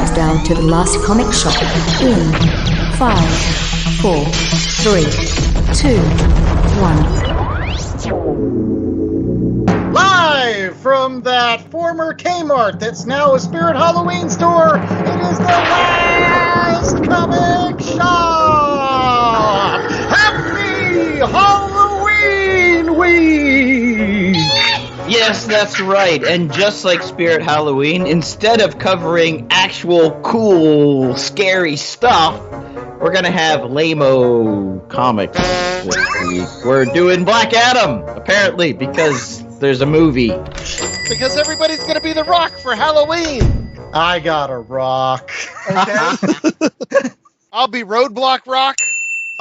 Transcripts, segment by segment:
countdown to the last comic shop in 5, 4, 3, 2, 1. Live from that former Kmart that's now a Spirit Halloween store, it is the last comic shop! Happy Halloween week! Yes, that's right. And just like Spirit Halloween, instead of covering actual cool, scary stuff, we're going to have lame-o comics this week. We're doing Black Adam, apparently, because there's a movie. Because everybody's going to be the Rock for Halloween. I got a rock. Okay. I'll be Roadblock Rock.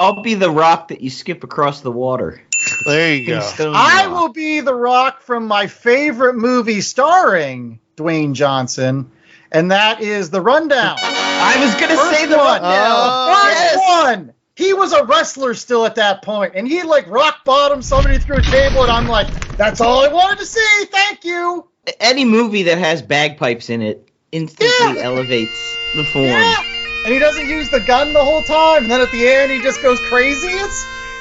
I'll be the rock that you skip across the water. There you go. I will be the Rock from my favorite movie starring Dwayne Johnson, and that is The Rundown. I was going to say The one. Rundown. First one. He was a wrestler still at that point, and he like rock bottomed somebody through a table, and I'm like, that's all I wanted to see. Thank you. Any movie that has bagpipes in it instantly elevates the form. Yeah. And he doesn't use the gun the whole time, and then at the end he just goes crazy.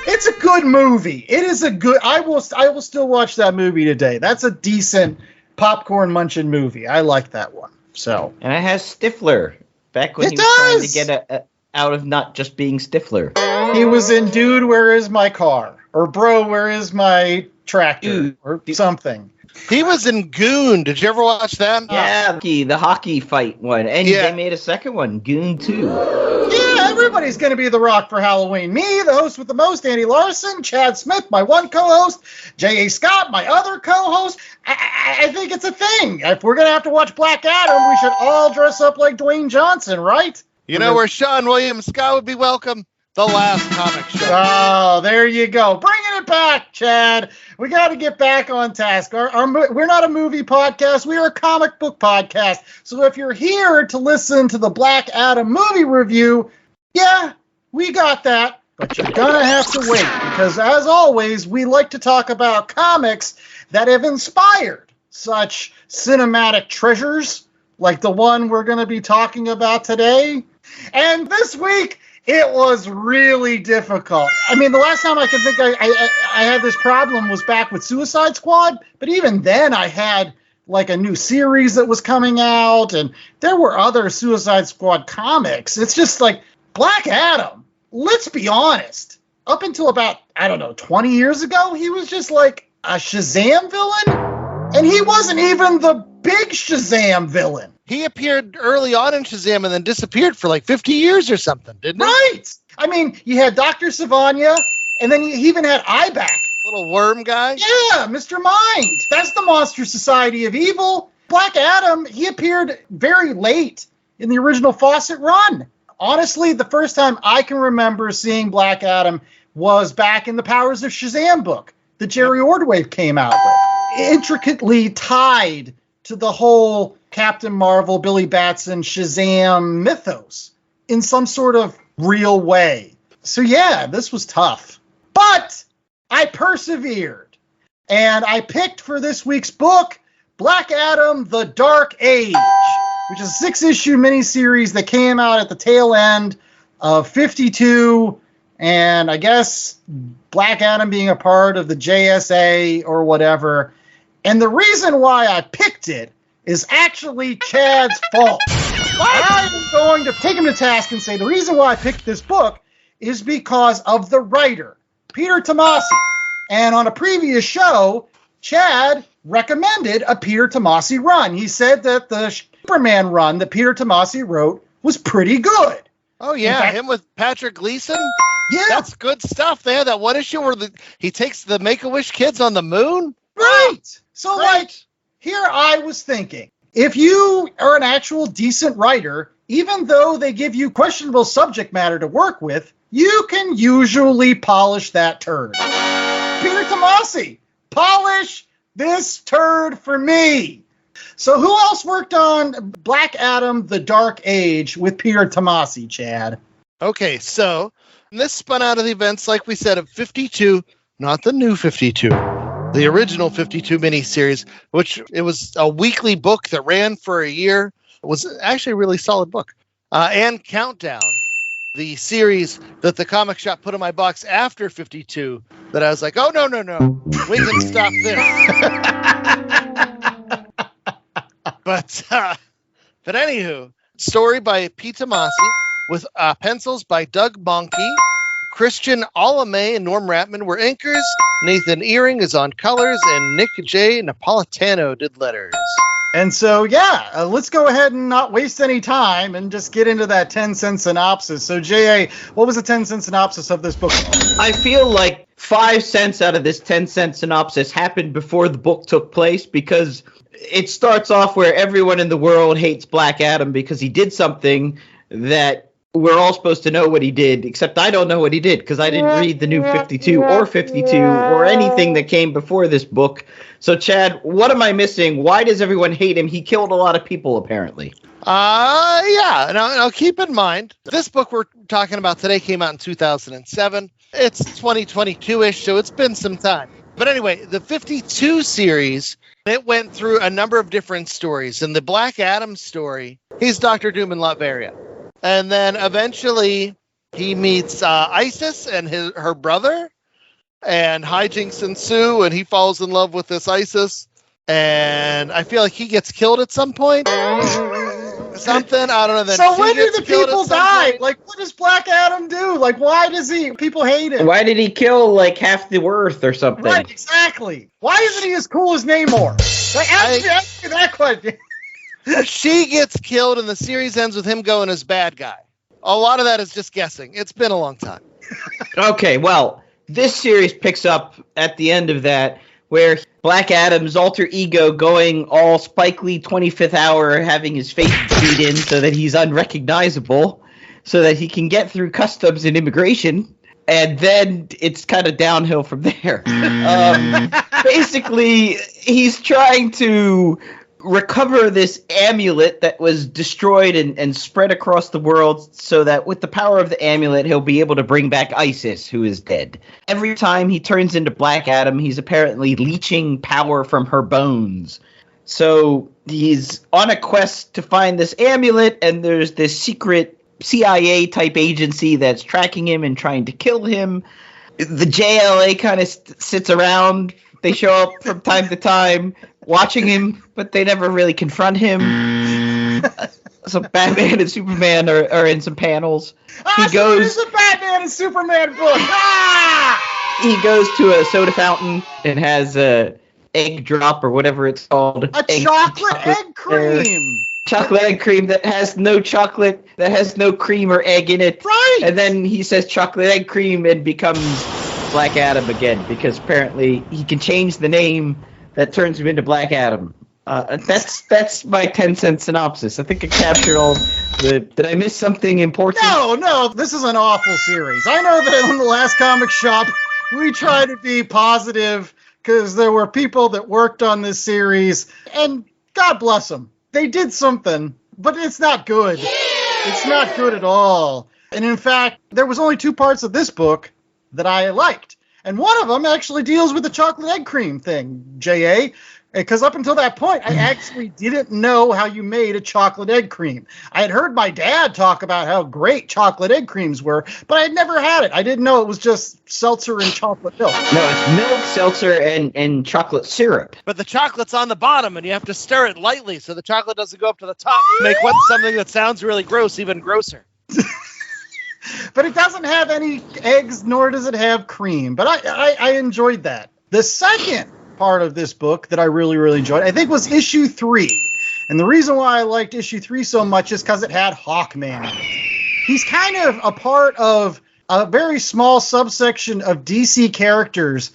It's a good movie. It is a good. I will still watch that movie today. That's a decent popcorn munching movie. I like that one. So. And it has Stifler back when he was trying to get out of not just being Stifler. He was in Dude, Where Is My Car? Or Bro, Where Is My Tractor? Or something. He was in Goon. Did you ever watch that? Yeah, the hockey fight one. And they made a second one, Goon 2. Yeah, everybody's going to be the Rock for Halloween. Me, the host with the most, Andy Larson, Chad Smith, my one co-host, J.A. Scott, my other co-host. I think it's a thing. If we're going to have to watch Black Adam, we should all dress up like Dwayne Johnson, right? You know where Sean William Scott would be welcome? The last comic show. Oh, there you go. Bringing it back, Chad. We got to get back on task. We're not a movie podcast. We are a comic book podcast. So if you're here to listen to the Black Adam movie review, yeah, we got that. But you're going to have to wait because, as always, we like to talk about comics that have inspired such cinematic treasures like the one we're going to be talking about today. And this week, it was really difficult. I mean, the last time I could think I had this problem was back with Suicide Squad, but even then I had like a new series that was coming out, and there were other Suicide Squad comics. It's just like Black Adam, let's be honest, up until about, 20 years ago, he was just like a Shazam villain, and he wasn't even the big Shazam villain. He appeared early on in Shazam and then disappeared for like 50 years or something, didn't he? Right. I mean, you had Dr. Savanya, and then he even had Eyeback. Little worm guy? Yeah, Mr. Mind. That's the Monster Society of Evil. Black Adam, he appeared very late in the original Fawcett run. Honestly, the first time I can remember seeing Black Adam was back in the Powers of Shazam book that Jerry Ordway came out with. Intricately tied to the whole Captain Marvel, Billy Batson, Shazam mythos in some sort of real way. So yeah, this was tough. But I persevered. And I picked for this week's book, Black Adam, The Dark Age, which is a 6-issue miniseries that came out at the tail end of 52. And I guess Black Adam being a part of the JSA or whatever. And the reason why I picked it is actually Chad's fault. I'm going to take him to task and say the reason why I picked this book is because of the writer, Peter Tomasi. And on a previous show, Chad recommended a Peter Tomasi run. He said that the Superman run that Peter Tomasi wrote was pretty good. Oh, yeah, him with Patrick Gleason? Yeah. That's good stuff. They had that one issue where he takes the Make-A-Wish kids on the moon? Right. So, here I was thinking, if you are an actual decent writer, even though they give you questionable subject matter to work with, you can usually polish that turd. Peter Tomasi, polish this turd for me. So who else worked on Black Adam, The Dark Age with Peter Tomasi, Chad? Okay, so this spun out of the events, like we said, of 52, not the new 52. The original 52 miniseries, which it was a weekly book that ran for a year. was actually a really solid book. And Countdown, the series that the comic shop put in my box after 52, that I was like, oh, no, we can stop this. But anywho, story by Peter Tomasi with pencils by Doug Mankke. Christian Alame and Norm Ratman were inkers. Nathan Earing is on colors, and Nick J. Napolitano did letters. And so, let's go ahead and not waste any time and just get into that 10-cent synopsis. So, J.A., what was the 10-cent synopsis of this book? I feel like 5 cents out of this 10-cent synopsis happened before the book took place, because it starts off where everyone in the world hates Black Adam because he did something that we're all supposed to know what he did, except I don't know what he did because I didn't read the new 52 or 52 or anything that came before this book. So, Chad, what am I missing? Why does everyone hate him? He killed a lot of people, apparently. Now keep in mind, this book we're talking about today came out in 2007. It's 2022-ish, so it's been some time. But anyway, the 52 series, it went through a number of different stories. In the Black Adam story, he's Dr. Doom in Latveria. And then eventually he meets Isis and her brother, and hijinks ensue, and he falls in love with this Isis. And I feel like he gets killed at some point. Something, I don't know. Then so when do the people die? Like, what does Black Adam do? Like, why does people hate him? Why did he kill, like, half the Earth or something? Right, exactly. Why isn't he as cool as Namor? Ask me that question. She gets killed, and the series ends with him going as bad guy. A lot of that is just guessing. It's been a long time. Okay, well, this series picks up at the end of that, where Black Adam's alter ego going all Spike Lee 25th hour, having his face beat in so that he's unrecognizable, so that he can get through customs and immigration, and then it's kind of downhill from there. Basically, he's trying to recover this amulet that was destroyed and spread across the world, so that with the power of the amulet, he'll be able to bring back Isis, who is dead. Every time he turns into Black Adam, he's apparently leeching power from her bones. So he's on a quest to find this amulet, and there's this secret CIA-type agency that's tracking him and trying to kill him. The JLA kind of sits around. They show up from time to time, watching him, but they never really confront him. So Batman and Superman are in some panels. There's a Batman and Superman book. He goes to a soda fountain and has a egg drop or whatever it's called. Chocolate egg cream. Chocolate egg cream that has no chocolate, that has no cream or egg in it. Right. And then he says chocolate egg cream and becomes Black Adam again, because apparently he can change the name that turns him into Black Adam. That's my 10-cent synopsis. I think I captured all the... Did I miss something important? No, this is an awful series. I know that in the last comic shop, we try to be positive because there were people that worked on this series, and God bless them. They did something, but it's not good. It's not good at all. And in fact, there was only 2 parts of this book that I liked. And one of them actually deals with the chocolate egg cream thing, J.A., because up until that point, I actually didn't know how you made a chocolate egg cream. I had heard my dad talk about how great chocolate egg creams were, but I had never had it. I didn't know it was just seltzer and chocolate milk. No, it's milk, seltzer, and chocolate syrup. But the chocolate's on the bottom, and you have to stir it lightly so the chocolate doesn't go up to the top. Make something that sounds really gross even grosser. But it doesn't have any eggs, nor does it have cream. But I enjoyed that. The second part of this book that I really, really enjoyed, I think, was issue 3. And the reason why I liked issue 3 so much is because it had Hawkman in it. He's kind of a part of a very small subsection of DC characters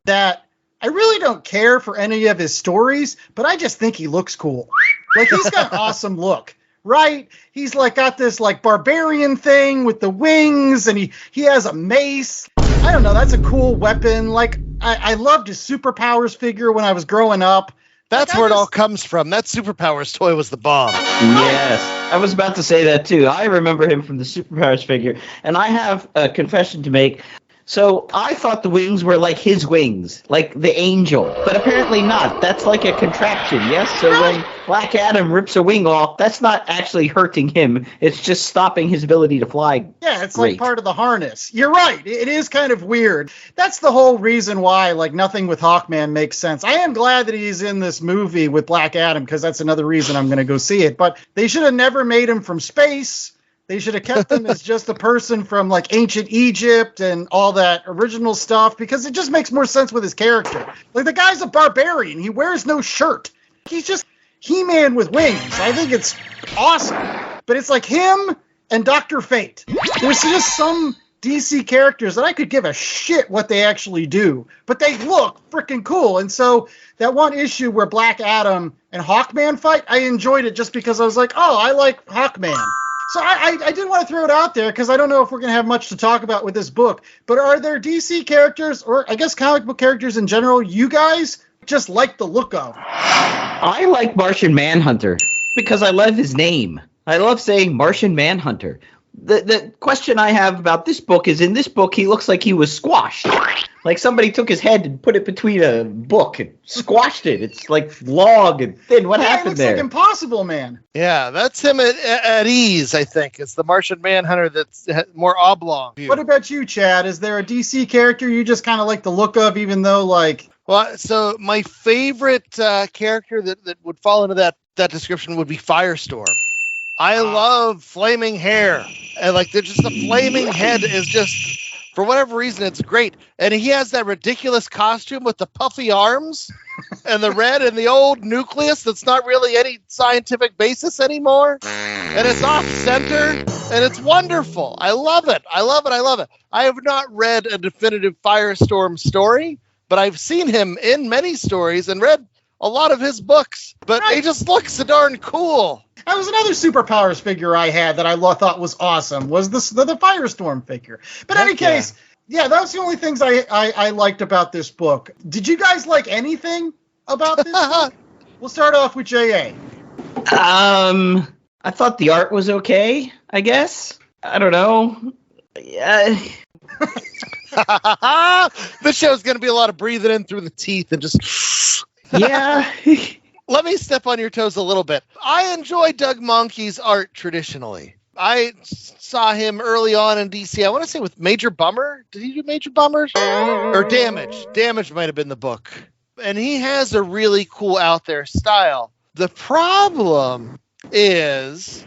that I really don't care for any of his stories, but I just think he looks cool. Like, he's got an awesome look. Right? He's like got this like barbarian thing with the wings, and he has a mace. I don't know. That's a cool weapon. Like, I loved his superpowers figure when I was growing up. That's where it all comes from. That superpowers toy was the bomb. Yes. I was about to say that too. I remember him from the superpowers figure. And I have a confession to make. So I thought the wings were like his wings, like the angel, but apparently not. That's like a contraption, yes? So when Black Adam rips a wing off, that's not actually hurting him. It's just stopping his ability to fly. Yeah, it's like part of the harness. You're right. It is kind of weird. That's the whole reason why, like, nothing with Hawkman makes sense. I am glad that he's in this movie with Black Adam, because that's another reason I'm going to go see it. But they should have never made him from space. They should have kept him as just a person from, like, ancient Egypt and all that original stuff, because it just makes more sense with his character. Like, the guy's a barbarian. He wears no shirt. He's just He-Man with wings. I think it's awesome. But it's like him and Dr. Fate. There's just some DC characters that I could give a shit what they actually do, but they look freaking cool. And so that one issue where Black Adam and Hawkman fight, I enjoyed it just because I was like, oh, I like Hawkman. So I did want to throw it out there because I don't know if we're going to have much to talk about with this book, but are there DC characters, or I guess comic book characters in general, you guys just like the look of? I like Martian Manhunter because I love his name. I love saying Martian Manhunter. The question I have about this book is, in this book, he looks like he was squashed. Like somebody took his head and put it between a book and squashed it. It's like long and thin. What happened it looks there? Like Impossible Man. Yeah, that's him at ease, I think. It's the Martian Manhunter that's more oblong. What about you, Chad? Is there a DC character you just kind of like the look of, even though, like... Well, so my favorite character that would fall into that description would be Firestorm. I love flaming hair. And like, there's just the flaming head is just, for whatever reason, it's great. And he has that ridiculous costume with the puffy arms and the red and the old nucleus that's not really any scientific basis anymore. And it's off center and it's wonderful. I love it. I love it. I love it. I have not read a definitive Firestorm story, but I've seen him in many stories and read a lot of his books. But he just looks so darn cool. That was another superpowers figure I had that I thought was awesome, was the Firestorm figure. But in any case, yeah, that was the only things I liked about this book. Did you guys like anything about this book? We'll start off with J.A. I thought the art was okay, I guess. I don't know. This show's going to be a lot of breathing in through the teeth and just... Yeah. Let me step on your toes a little bit. I enjoy Doug Mankke's art traditionally. I saw him early on in DC. I want to say with Major Bummer. Did he do Major Bummers? Or Damage. Damage might have been the book. And he has a really cool out there style. The problem is,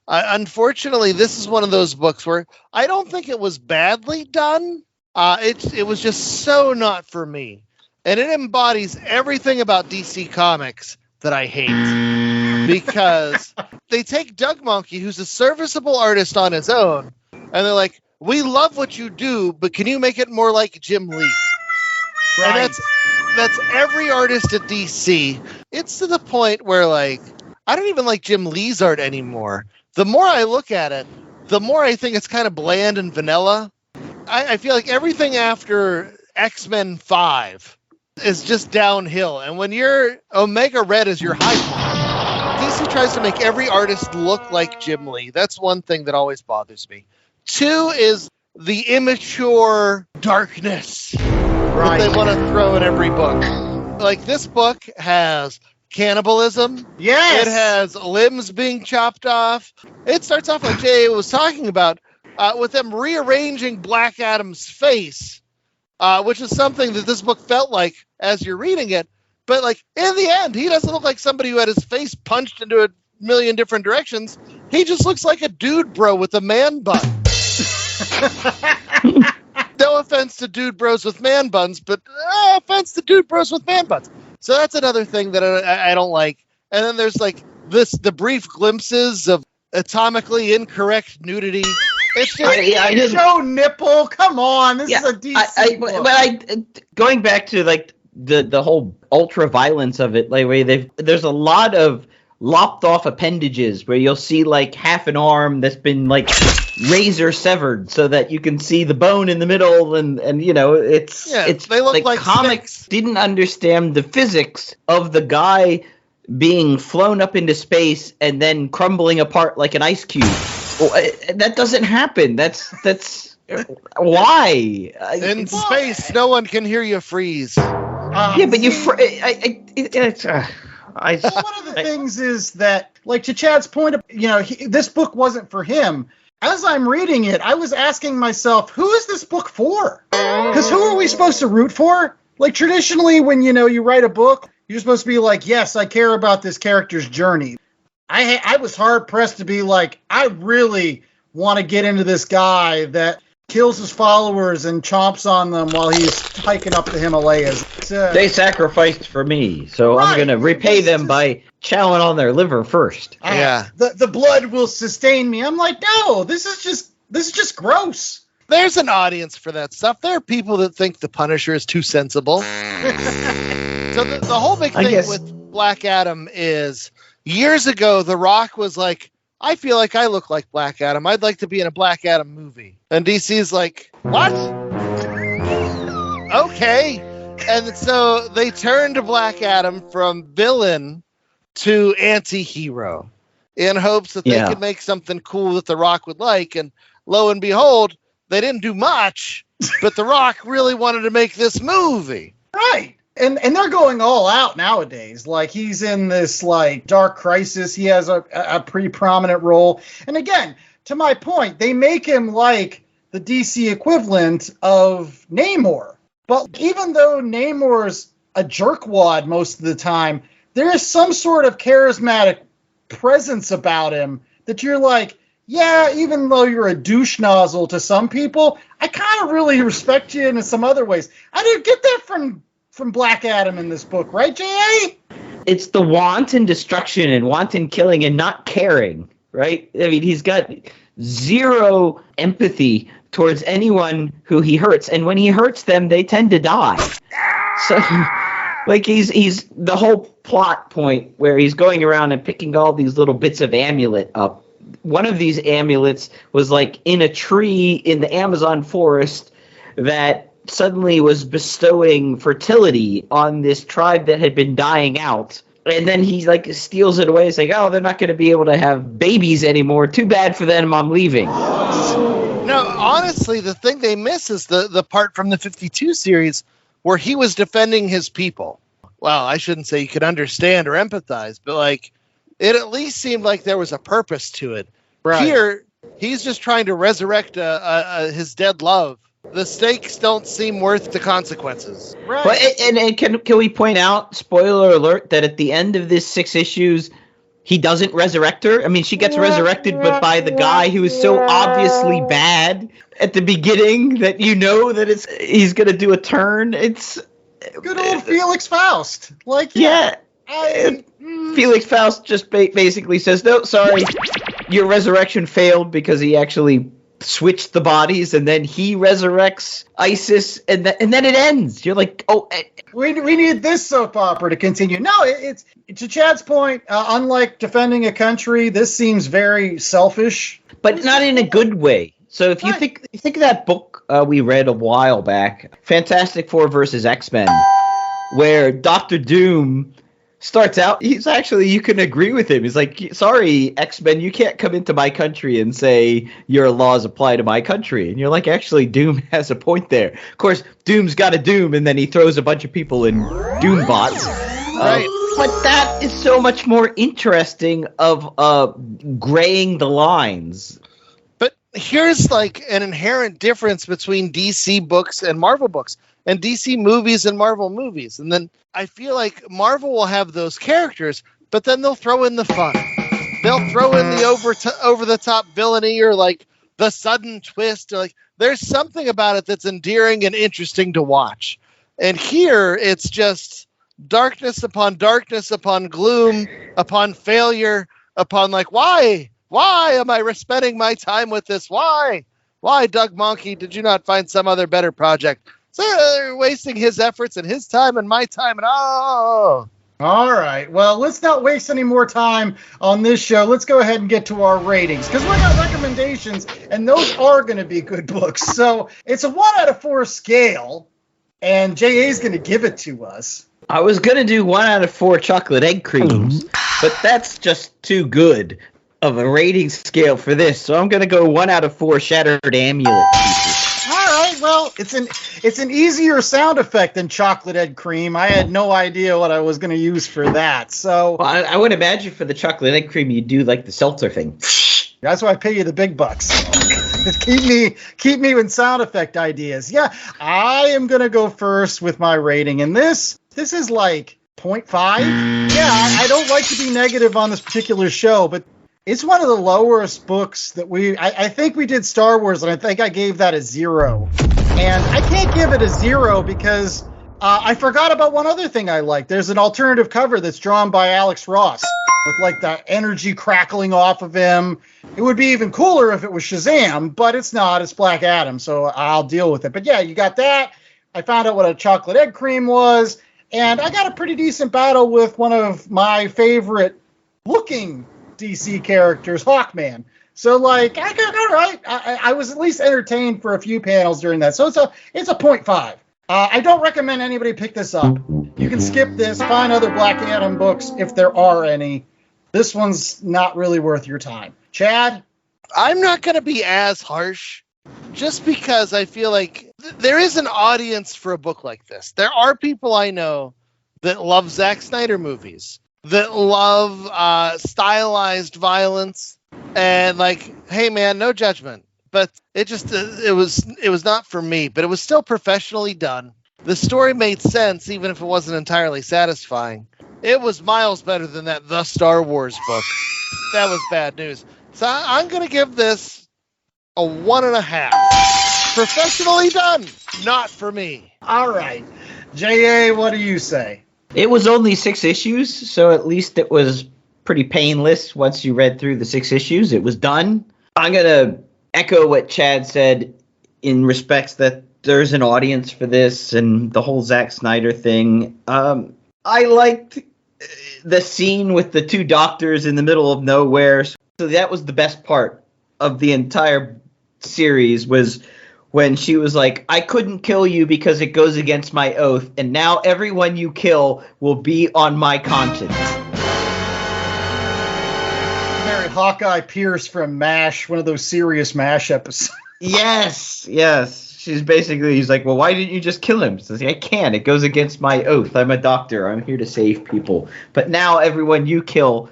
unfortunately, this is one of those books where I don't think it was badly done. It was just so not for me. And it embodies everything about DC Comics that I hate, because they take Doug Mankke, who's a serviceable artist on his own, and they're like, we love what you do, but can you make it more like Jim Lee? Right. And that's every artist at DC. It's to the point where, like, I don't even like Jim Lee's art anymore. The more I look at it, the more I think it's kind of bland and vanilla. I feel like everything after X-Men 5 is just downhill. And when your Omega Red is your high point, DC tries to make every artist look like Jim Lee. That's one thing that always bothers me. 2 is the immature darkness that they want to throw in every book. Like, this book has cannibalism. Yes. It has limbs being chopped off. It starts off like Jay was talking about, with them rearranging Black Adam's face. Which is something that this book felt like as you're reading it. But, like, in the end, he doesn't look like somebody who had his face punched into a million different directions. He just looks like a dude bro with a man bun. No offense to dude bros with man buns, but offense to dude bros with man buns. So that's another thing that I don't like. And then there's, like, the brief glimpses of atomically incorrect nudity. It's just show nipple. Come on, this is a DC book. Going back to, like, the whole ultra violence of it, like, where there's a lot of lopped off appendages where you'll see, like, half an arm that's been, like, razor severed so that you can see the bone in the middle, and you know, it's they look like comics sticks. Didn't understand the physics of the guy being flown up into space and then crumbling apart like an ice cube. Well, that doesn't happen. That's Why? In space, no one can hear you freeze. Yeah, but one of the things is that, like, to Chad's point, this book wasn't for him. As I'm reading it, I was asking myself, who is this book for? Because who are we supposed to root for? Like, traditionally, when, you write a book, you're supposed to be like, yes, I care about this character's journey. I was hard-pressed to be like, I really want to get into this guy that kills his followers and chomps on them while he's hiking up the Himalayas. They sacrificed for me, so I'm going to repay them by chowing on their liver first. Yeah. The blood will sustain me. I'm like, no, this is just gross. There's an audience for that stuff. There are people that think the Punisher is too sensible. So the whole big thing with Black Adam is, years ago, The Rock was like, I feel like I look like Black Adam. I'd like to be in a Black Adam movie. And DC's like, what? Okay. And so they turned Black Adam from villain to anti-hero in hopes that they could make something cool that The Rock would like. And lo and behold, they didn't do much, but The Rock really wanted to make this movie. Right. And they're going all out nowadays. Like, he's in this, like, Dark Crisis. He has a pretty prominent role. And again, to my point, they make him like the DC equivalent of Namor. But even though Namor's a jerkwad most of the time, there is some sort of charismatic presence about him that you're like, yeah, even though you're a douche nozzle to some people, I kind of really respect you in some other ways. I didn't get that from Black Adam in this book, right, J.A.? It's the wanton destruction and wanton killing and not caring, right? I mean, he's got zero empathy towards anyone who he hurts, and when he hurts them, they tend to die. So, like, he's the whole plot point where he's going around and picking all these little bits of amulet up. One of these amulets was, like, in a tree in the Amazon forest that suddenly was bestowing fertility on this tribe that had been dying out. And then he, like, steals it away. He's like, oh, they're not going to be able to have babies anymore. Too bad for them. I'm leaving. No, honestly, the thing they miss is the part from the 52 series where he was defending his people. Well, I shouldn't say you could understand or empathize, but, like, it at least seemed like there was a purpose to it. Right. Here, he's just trying to resurrect his dead love. The stakes don't seem worth the consequences. Right. Well, and can we point out, spoiler alert, that at the end of this 6 issues, he doesn't resurrect her? I mean, she gets resurrected, but by the guy who is so obviously bad at the beginning that you know that he's going to do a turn. It's good old Felix Faust. Like, Felix Faust just basically says, no, sorry, your resurrection failed because he actually switched the bodies, and then he resurrects Isis, and then it ends. You're like, oh, we need this soap opera to continue. No, it's to Chad's point. Unlike defending a country, this seems very selfish, but not in a good way. So if you think of that book we read a while back, Fantastic Four versus X-Men, where Dr. Doom starts out, he's actually, you can agree with him. He's like, sorry, X-Men, you can't come into my country and say your laws apply to my country. And you're like, actually, Doom has a point there. Of course, Doom's got a Doom, and then he throws a bunch of people in Doom bots. Right. But that is so much more interesting of graying the lines. But here's, like, an inherent difference between DC books and Marvel books, and DC movies and Marvel movies. And then I feel like Marvel will have those characters, but then they'll throw in the fun. They'll throw in the over-the-top villainy, or, like, the sudden twist. Or, like, there's something about it that's endearing and interesting to watch. And here, it's just darkness upon gloom, upon failure, upon, like, why? Why am I spending my time with this? Why? Why, Doug Mankke, did you not find some other better project? So they're wasting his efforts and his time and my time. And all right. Well, let's not waste any more time on this show. Let's go ahead and get to our ratings, because we got recommendations, and those are going to be good books. So it's a 1 out of 4 scale, and J.A. is going to give it to us. I was going to do 1 out of 4 chocolate egg creams, but that's just too good of a rating scale for this. So I'm going to go 1 out of 4 shattered amulet pieces. Well, it's an easier sound effect than chocolate egg cream. I had no idea what I was going to use for that. So well, I would imagine for the chocolate egg cream, you do like the seltzer thing. That's why I pay you the big bucks. keep me with sound effect ideas. Yeah, I am going to go first with my rating. And this is like 0.5. Yeah, I don't like to be negative on this particular show, but it's one of the lowest books that I think we did Star Wars, and I think I gave that a 0. And I can't give it a 0 because I forgot about one other thing I like. There's an alternative cover that's drawn by Alex Ross with like the energy crackling off of him. It would be even cooler if it was Shazam, but it's not. It's Black Adam, so I'll deal with it. But yeah, you got that. I found out what a chocolate egg cream was, and I got a pretty decent battle with one of my favorite looking DC characters, Hawkman. So like, I got all right. I was at least entertained for a few panels during that. So it's a 0.5. I don't recommend anybody pick this up. You can skip this, find other Black Adam books if there are any. This one's not really worth your time. Chad? I'm not going to be as harsh just because I feel like there is an audience for a book like this. There are people I know that love Zack Snyder movies, that love stylized violence, and like, hey man, no judgment. But it was not for me, but it was still professionally done. The story made sense, even if it wasn't entirely satisfying. It was miles better than that The Star Wars book. That was bad news. So I'm going to give this a 1.5. Professionally done, not for me. All right. J.A., what do you say? It was only 6 issues, so at least it was pretty painless once you read through the 6 issues. It was done. I'm going to echo what Chad said in respects that there's an audience for this and the whole Zack Snyder thing. I liked the scene with the 2 doctors in the middle of nowhere. So that was the best part of the entire series, was when she was like, I couldn't kill you because it goes against my oath, and now everyone you kill will be on my conscience. Very Hawkeye Pierce from MASH, one of those serious MASH episodes. Yes. He's like, well, why didn't you just kill him? Says, I can't. It goes against my oath. I'm a doctor. I'm here to save people. But now everyone you kill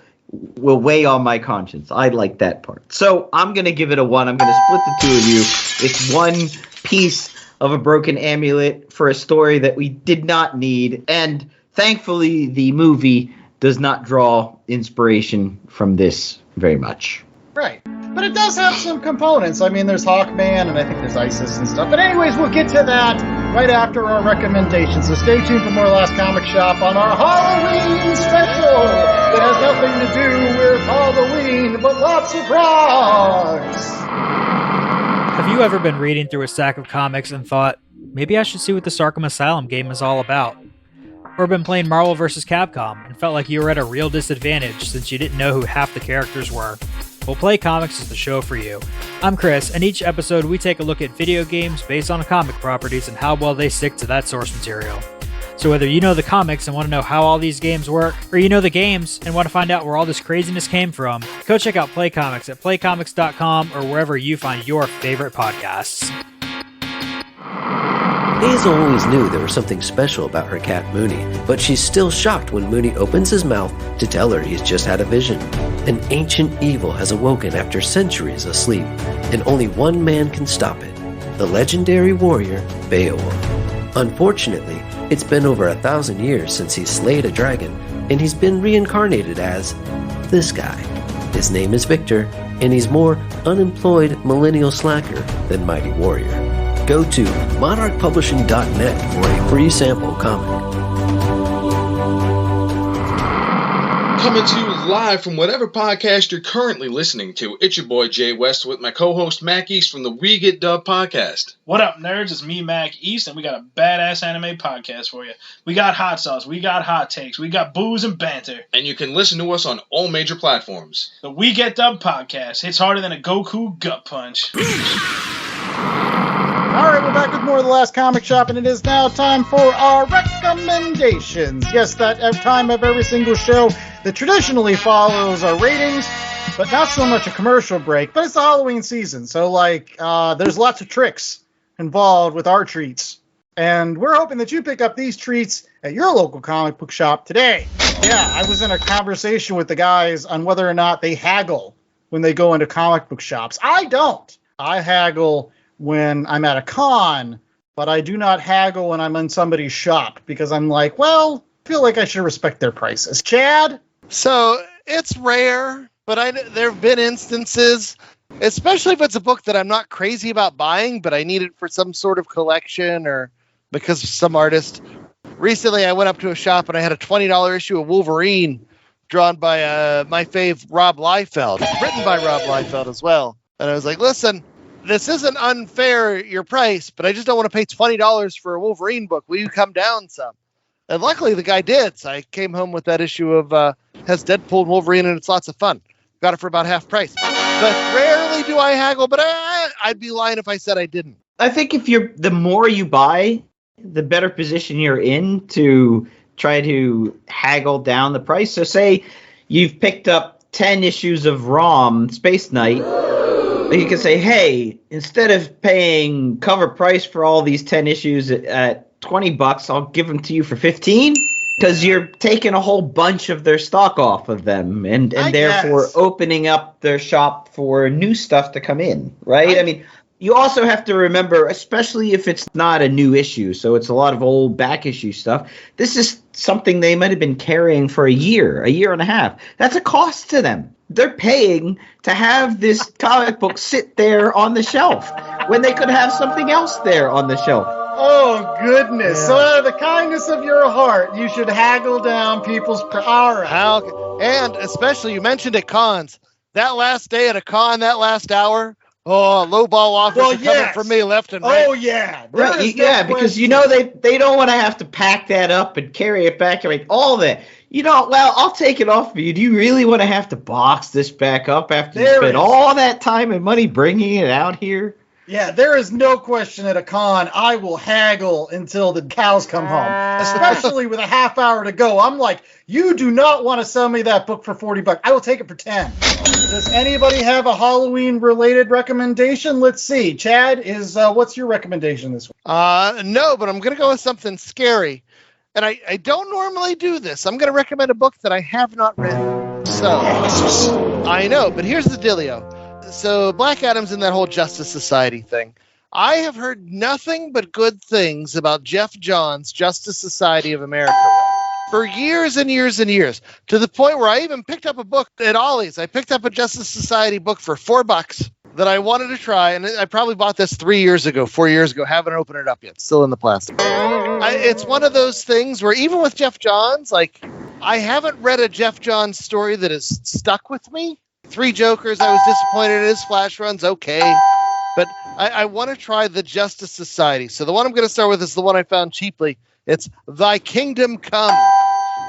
will weigh on my conscience. I like that part. So I'm going to give it a 1. I'm going to split the 2 of you. It's one piece of a broken amulet for a story that we did not need. And thankfully, the movie does not draw inspiration from this very much. Right. But it does have some components. I mean, there's Hawkman, and I think there's Isis and stuff. But anyways, we'll get to that right after our recommendations. So stay tuned for more Last Comic Shop on our Halloween special that has nothing to do with Halloween, but lots of frogs. Have you ever been reading through a stack of comics and thought, maybe I should see what this Arkham Asylum game is all about? Or been playing Marvel vs. Capcom and felt like you were at a real disadvantage since you didn't know who half the characters were? Well, Play Comics is the show for you. I'm Chris, and each episode we take a look at video games based on comic properties and how well they stick to that source material. So whether you know the comics and want to know how all these games work, or you know the games and want to find out where all this craziness came from, go check out Play Comics at playcomics.com or wherever you find your favorite podcasts. Hazel always knew there was something special about her cat Mooney, but she's still shocked when Mooney opens his mouth to tell her he's just had a vision. An ancient evil has awoken after centuries of sleep, and only one man can stop it, the legendary warrior Beowulf. Unfortunately, it's been over 1,000 years since he slayed a dragon, and he's been reincarnated as this guy. His name is Victor, and he's more unemployed millennial slacker than mighty warrior. Go to monarchpublishing.net for a free sample comic. Coming to you live from whatever podcast you're currently listening to, it's your boy Jay West with my co-host Mac East from the We Get Dub podcast. What up, nerds? It's me, Mac East, and we got a badass anime podcast for you. We got hot sauce, we got hot takes, we got booze and banter. And you can listen to us on all major platforms. The We Get Dub podcast hits harder than a Goku gut punch. All right, we're back with more of the Last Comic Shop, and it is now time for our recommendations. Yes, that time of every single show that traditionally follows our ratings, but not so much a commercial break. But it's the Halloween season, so there's lots of tricks involved with our treats. And we're hoping that you pick up these treats at your local comic book shop today. Yeah, I was in a conversation with the guys on whether or not they haggle when they go into comic book shops. I don't. I haggle when I'm at a con, but I do not haggle when I'm in somebody's shop because I'm like, well, I feel like I should respect their prices. Chad? So it's rare, but there have been instances, especially if it's a book that I'm not crazy about buying, but I need it for some sort of collection or because of some artist. Recently, I went up to a shop and I had a $20 issue of Wolverine drawn by my fave, Rob Liefeld. It's written by Rob Liefeld as well. And I was like, listen, this isn't unfair, your price, but I just don't want to pay $20 for a Wolverine book. Will you come down some? And luckily, the guy did. So I came home with that issue of has Deadpool and Wolverine, and it's lots of fun. Got it for about half price. But rarely do I haggle, but I'd be lying if I said I didn't. I think the more you buy, the better position you're in to try to haggle down the price. So say you've picked up 10 issues of ROM Space Knight, you can say, hey, instead of paying cover price for all these 10 issues at $20, I'll give them to you for 15. Because you're taking a whole bunch of their stock off of them and therefore opening up their shop for new stuff to come in, right? I mean, you also have to remember, especially if it's not a new issue, so it's a lot of old back issue stuff, this is something they might have been carrying for a year and a half. That's a cost to them. They're paying to have this comic book sit there on the shelf when they could have something else there on the shelf. Oh, goodness. Yeah. So out of the kindness of your heart, you should haggle down people's And especially, you mentioned at cons, that last day at a con, that last hour, low ball offers are coming from me left and right. Oh, yeah. Right, yeah, because they don't want to have to pack that up and carry it back. I mean, all that. I'll take it off of you. Do you really want to have to box this back up after you spent all that time and money bringing it out here? Yeah, there is no question at a con I will haggle until the cows come home, especially with a half hour to go. I'm like, you do not want to sell me that book for $40. I will take it for 10. Does anybody have a Halloween-related recommendation? Let's see. Chad, what's your recommendation this week? No, but I'm going to go with something scary. And I don't normally do this. I'm going to recommend a book that I have not read. So, I know, but here's the dealio. So Black Adam's in that whole Justice Society thing. I have heard nothing but good things about Jeff Johns' Justice Society of America for years and years and years, to the point where I even picked up a book at Ollie's. I picked up a Justice Society book for $4 that I wanted to try, and I probably bought this 4 years ago, haven't opened it up yet, still in the plastic. It's one of those things where even with Jeff Johns, like, I haven't read a Jeff Johns story that has stuck with me. Three Jokers, I was disappointed in his flash runs, okay. But I want to try the Justice Society. So the one I'm going to start with is the one I found cheaply. It's Thy Kingdom Come,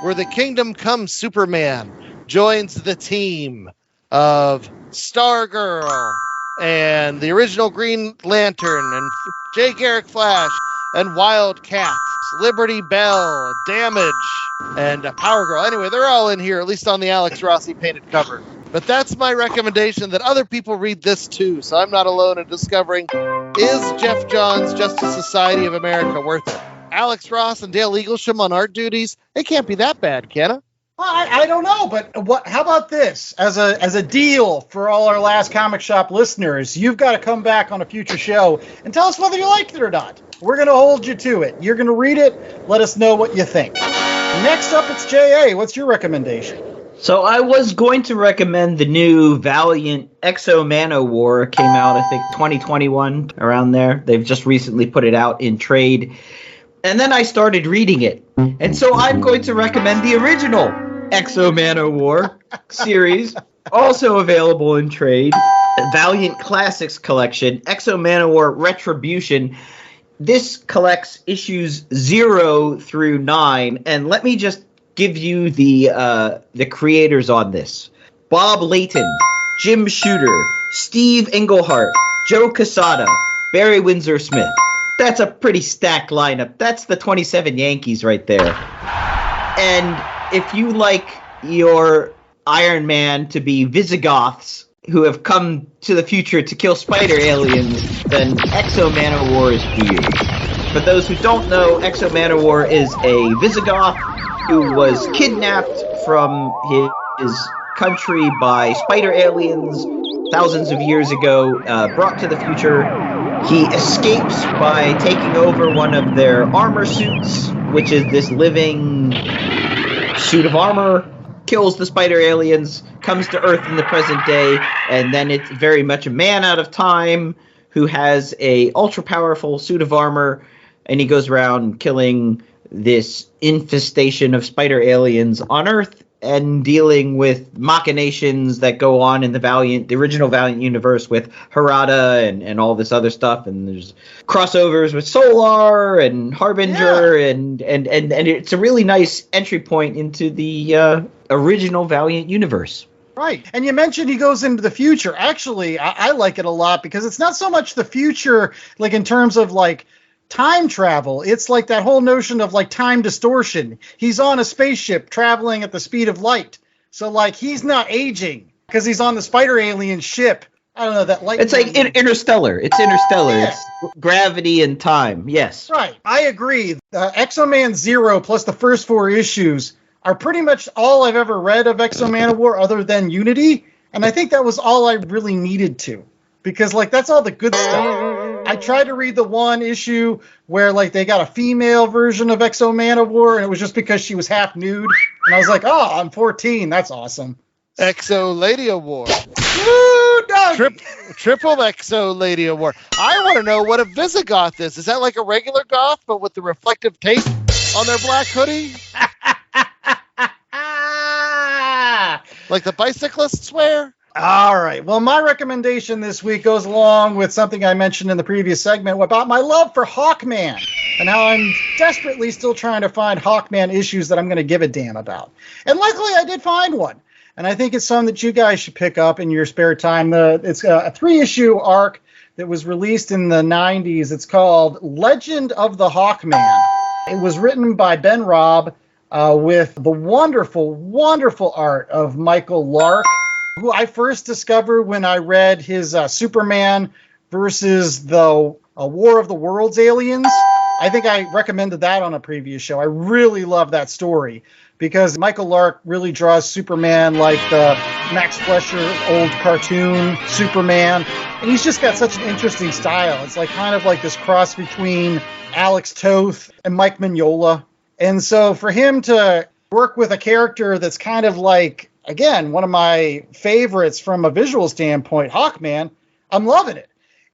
where the Kingdom Come Superman joins the team of Stargirl and the original Green Lantern and Jay Garrick Flash and Wildcat, Liberty Bell, Damage, and Power Girl. Anyway, they're all in here, at least on the Alex Rossi painted cover. But that's my recommendation, that other people read this too, so I'm not alone in discovering, is Jeff Johns' Justice Society of America worth it? Alex Ross and Dale Eaglesham on art duties? It can't be that bad, can it? Well, I don't know, but how about this? As a deal for all our Last Comic Shop listeners, you've got to come back on a future show and tell us whether you liked it or not. We're going to hold you to it. You're going to read it. Let us know what you think. Next up, it's J.A. What's your recommendation? So I was going to recommend the new Valiant Exo Mano War. Came out, I think, 2021, around there. They've just recently put it out in trade. And then I started reading it. And so I'm going to recommend the original Exo Mano War series, also available in trade. Valiant Classics Collection, Exo Mano War Retribution. This collects issues 0 through 9. And let me just give you the creators on this. Bob Layton, Jim Shooter, Steve Englehart, Joe Quesada, Barry Windsor Smith. That's a pretty stacked lineup. That's the 27 Yankees right there. And if you like your Iron Man to be Visigoths who have come to the future to kill spider aliens, then Exo Manowar is here. For those who don't know, Exo Manowar is a Visigoth who was kidnapped from his country by spider aliens thousands of years ago, brought to the future. He escapes by taking over one of their armor suits, which is this living suit of armor, kills the spider aliens, comes to Earth in the present day, and then it's very much a man out of time who has a ultra-powerful suit of armor, and he goes around killing this infestation of spider aliens on Earth and dealing with machinations that go on in the original Valiant universe with Harada and all this other stuff, and there's crossovers with Solar and Harbinger, and it's a really nice entry point into the original Valiant universe. Right. And you mentioned he goes into the future. Actually, I like it a lot because it's not so much the future, like in terms of like time travel. It's like that whole notion of like time distortion. He's on a spaceship traveling at the speed of light. So like he's not aging because he's on the spider alien ship. I don't know, that light. It's like Interstellar. It's Interstellar. Yeah. It's gravity and time. Yes. Right. I agree. Exo-Man Zero plus the first 4 issues are pretty much all I've ever read of Exo-Man War other than Unity. And I think that was all I really needed to. Because like that's all the good stuff. I tried to read the one issue where like they got a female version of Exo-Man War, and it was just because she was half nude. And I was like, oh, I'm 14. That's awesome. Exo Lady War. Woo, Doug! Triple Exo Lady War. I want to know what a Visigoth is. Is that like a regular goth, but with the reflective tape on their black hoodie? Like the bicyclists wear? All right. Well, my recommendation this week goes along with something I mentioned in the previous segment about my love for Hawkman and how I'm desperately still trying to find Hawkman issues that I'm going to give a damn about. And luckily, I did find one. And I think it's something that you guys should pick up in your spare time. It's a 3-issue arc that was released in the 90s. It's called Legend of the Hawkman. It was written by Ben Robb with the wonderful, wonderful art of Michael Lark, who I first discovered when I read his Superman versus the War of the Worlds aliens. I think I recommended that on a previous show. I really love that story because Michael Lark really draws Superman like the Max Fleischer old cartoon Superman. And he's just got such an interesting style. It's like kind of like this cross between Alex Toth and Mike Mignola. And so for him to work with a character that's kind of like, again, one of my favorites from a visual standpoint, Hawkman, I'm loving it.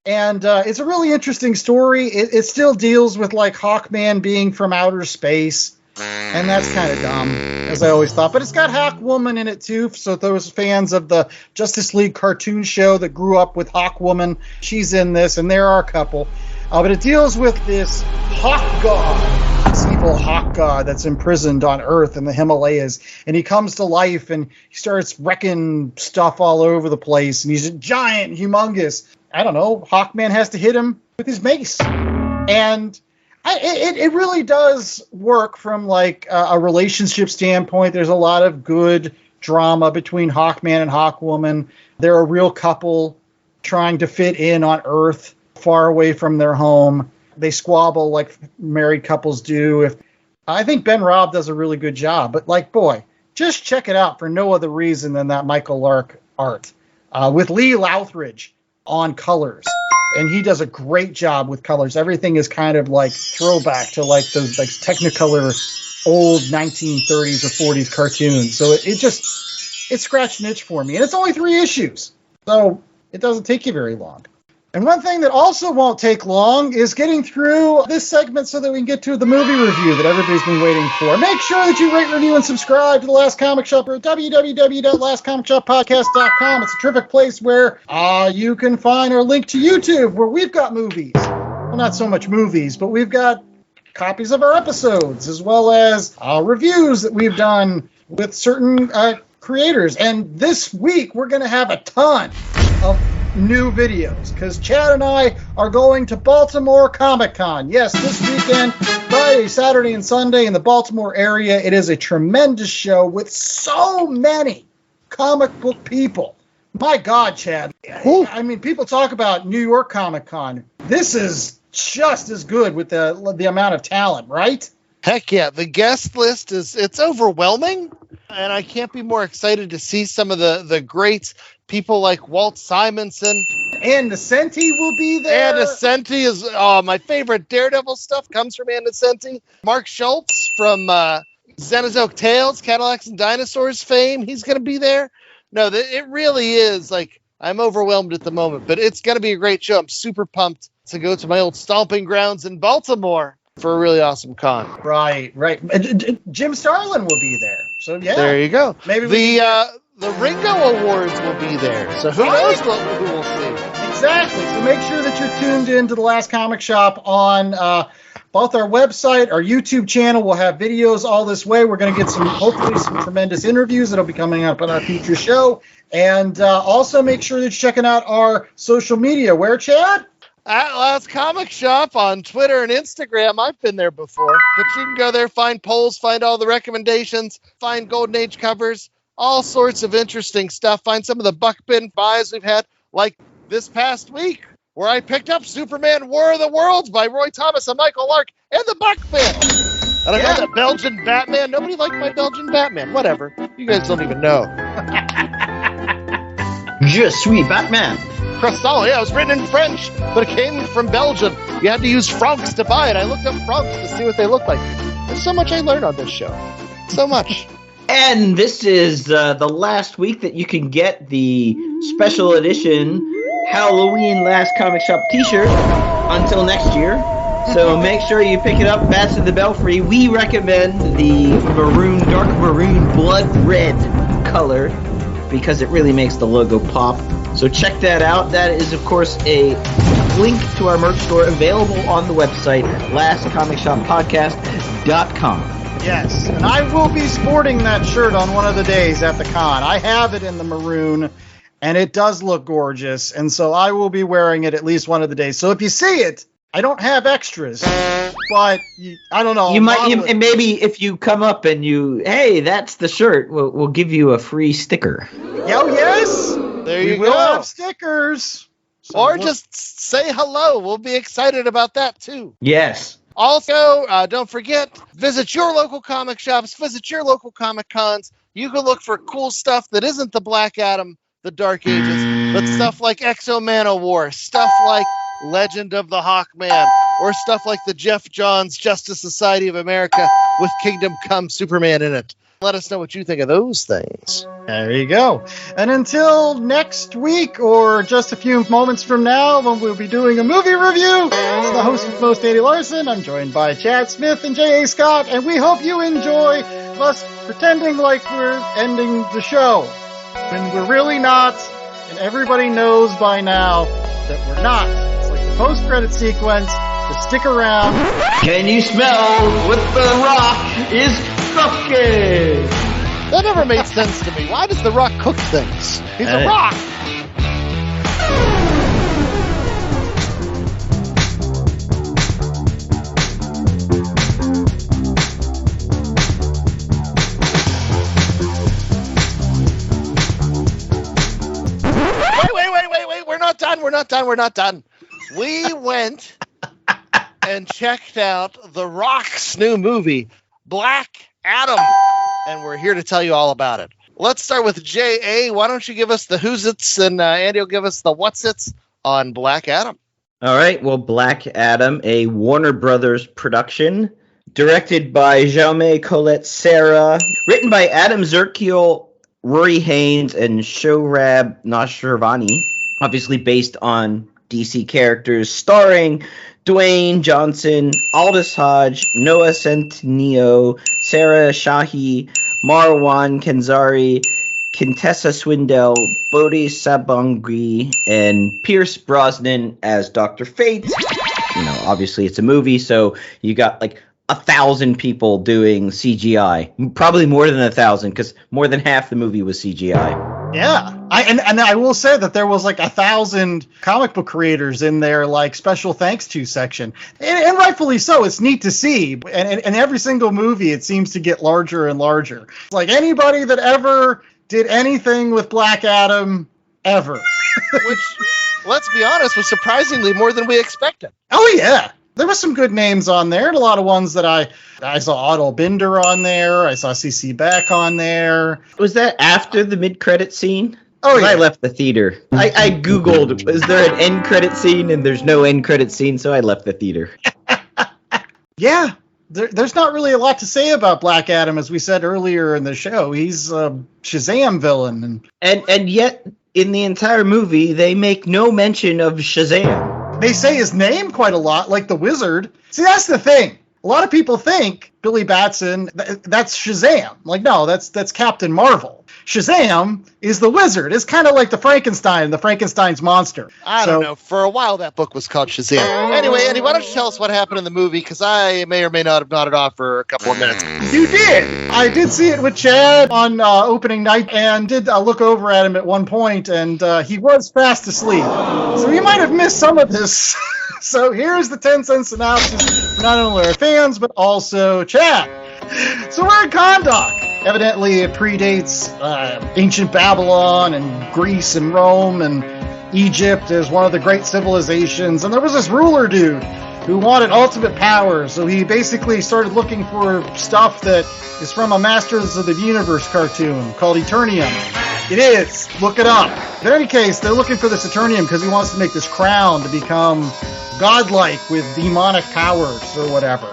And it's a really interesting story. It still deals with like Hawkman being from outer space. And that's kind of dumb, as I always thought. But it's got Hawkwoman in it, too. So those fans of the Justice League cartoon show that grew up with Hawkwoman, she's in this, and there are a couple. But it deals with this hawk god, this evil hawk god that's imprisoned on Earth in the Himalayas. And he comes to life, and he starts wrecking stuff all over the place. And he's a giant, humongous. I don't know, Hawkman has to hit him with his mace. And it really does work from like a relationship standpoint. There's a lot of good drama between Hawkman and Hawkwoman. They're a real couple trying to fit in on Earth, far away from their home. They squabble like married couples do. I think Ben Robb does a really good job. But like, boy, just check it out for no other reason than that Michael Lark art with Lee Loughridge on colors. And he does a great job with colors. Everything is kind of like throwback to like those like Technicolor old 1930s or 40s cartoons. So it scratched an itch for me. And it's only 3 issues. So it doesn't take you very long. And one thing that also won't take long is getting through this segment so that we can get to the movie review that everybody's been waiting for. Make sure that you rate, review, and subscribe to The Last Comic Shop at www.lastcomicshoppodcast.com. It's a terrific place where you can find our link to YouTube, where we've got movies. Well, not so much movies, but we've got copies of our episodes, as well as reviews that we've done with certain creators. And this week, we're going to have a ton of new videos because Chad and I are going to Baltimore Comic-Con. Yes, this weekend, Friday, Saturday, and Sunday in the Baltimore area. It is a tremendous show with so many comic book people, My God, Chad. Ooh. I mean, people talk about New York Comic Con. This is just as good with the amount of talent, right? Heck yeah. The guest list it's overwhelming. And I can't be more excited to see some of the greats, people like Walt Simonson. And Nascenti will be there. And Nascenti is my favorite Daredevil stuff comes from Nascenti. Mark Schultz from Xenozoic Tales, Cadillacs and Dinosaurs fame. He's going to be there. No, it really is like I'm overwhelmed at the moment, but it's going to be a great show. I'm super pumped to go to my old stomping grounds in Baltimore for a really awesome con. Right. Jim Starlin will be there. So yeah, there you go. Maybe the Ringo Awards will be there. So who knows who we'll see? Exactly. So make sure that you're tuned in to The Last Comic Shop on both our website, our YouTube channel. We'll have videos all this way. We're going to get hopefully some tremendous interviews that'll be coming up on our future show. And also make sure that you're checking out our social media. Where, Chad? At Last Comic Shop on Twitter and Instagram. I've been there before. But you can go there, find polls, find all the recommendations, find Golden Age covers, all sorts of interesting stuff. Find some of the buck bin buys we've had, like this past week, where I picked up Superman War of the Worlds by Roy Thomas and Michael Lark and the buck bin. And I got that Belgian Batman. Nobody liked my Belgian Batman. Whatever. You guys don't even know. Je suis Batman. Croissant, yeah, it was written in French, but it came from Belgium. You had to use francs to buy it. I looked up francs to see what they look like. There's so much I learned on this show. So much. And this is the last week that you can get the special edition Halloween Last Comic Shop t-shirt until next year. So make sure you pick it up. Bats in the Belfry. We recommend the dark maroon, blood red color because it really makes the logo pop. So check that out. That is, of course, a link to our merch store available on the website, lastcomicshoppodcast.com. Yes, and I will be sporting that shirt on one of the days at the con. I have it in the maroon, and it does look gorgeous, and so I will be wearing it at least one of the days. So if you see it, I don't have extras, but I don't know. And maybe if you come up and hey, that's the shirt, we'll give you a free sticker. Oh, yes. There you go. We will have stickers. So or just say hello. We'll be excited about that, too. Yes. Also, don't forget, visit your local comic shops, visit your local Comic Cons. You can look for cool stuff that isn't the Black Adam, the Dark Ages, but stuff like Exo-Man War, stuff like Legend of the Hawkman, or stuff like the Jeff Johns Justice Society of America with Kingdom Come Superman in it. Let us know what you think of those things. There you go. And until next week, or just a few moments from now, when we'll be doing a movie review, I'm the host of Most Daily Larson. I'm joined by Chad Smith and J.A. Scott, and we hope you enjoy us pretending like we're ending the show, when we're really not, and everybody knows by now that we're not. It's like the post-credit sequence. Just stick around. Can you smell what the Rock is cooking? That never made sense to me. Why does The Rock cook things? He's a rock. Wait. We're not done. We went and checked out The Rock's new movie, Black Adam, and we're here to tell you all about it. Let's start with J.A. Why don't you give us the who's-its, and Andy will give us the what's-its on Black Adam. All right, well, Black Adam, a Warner Brothers production, directed by Jaume Colette Serra, written by Adam Zirkiel, Rory Haynes, and Shohrab Nashirvani, obviously based on DC characters, starring Dwayne Johnson, Aldous Hodge, Noah Centineo, Sarah Shahi, Marwan Kenzari, Contessa Swindell, Bodhi Sabongri, and Pierce Brosnan as Dr. Fate. You know, obviously it's a movie, so you got like 1,000 people doing CGI. Probably more than 1,000, because more than half the movie was CGI. Yeah, and I will say that there was like 1,000 comic book creators in their like special thanks to section, and rightfully so. It's neat to see, and every single movie it seems to get larger and larger. Like anybody that ever did anything with Black Adam ever. Which, let's be honest, was surprisingly more than we expected. Oh, yeah. There were some good names on there, and a lot of ones that I saw Otto Binder on there. I saw CC Beck on there. Was that after the mid-credit scene? Oh, yeah. I left the theater. I Googled, is there an end credit scene? And there's no end credit scene, so I left the theater. Yeah. There's not really a lot to say about Black Adam, as we said earlier in the show. He's a Shazam villain. And yet, in the entire movie, they make no mention of Shazam. They say his name quite a lot, like the Wizard. See, that's the thing. A lot of people think Billy Batson, that's Shazam. Like, no, that's Captain Marvel. Shazam is the Wizard. It's kind of like the Frankenstein's monster. I don't know. For a while, that book was called Shazam. Anyway, Andy, why don't you tell us what happened in the movie? Because I may or may not have nodded off for a couple of minutes. You did. I did see it with Chad on opening night and did look over at him at one point, and he was fast asleep. So you might have missed some of this. So here's the 10-cent synopsis for not only our fans, but also Chad. So we're in Kahndaq. Evidently, it predates ancient Babylon and Greece and Rome and Egypt as one of the great civilizations. And there was this ruler dude who wanted ultimate power. So he basically started looking for stuff that is from a Masters of the Universe cartoon called Eternium. It is. Look it up. In any case, they're looking for this Eternium because he wants to make this crown to become godlike with demonic powers or whatever.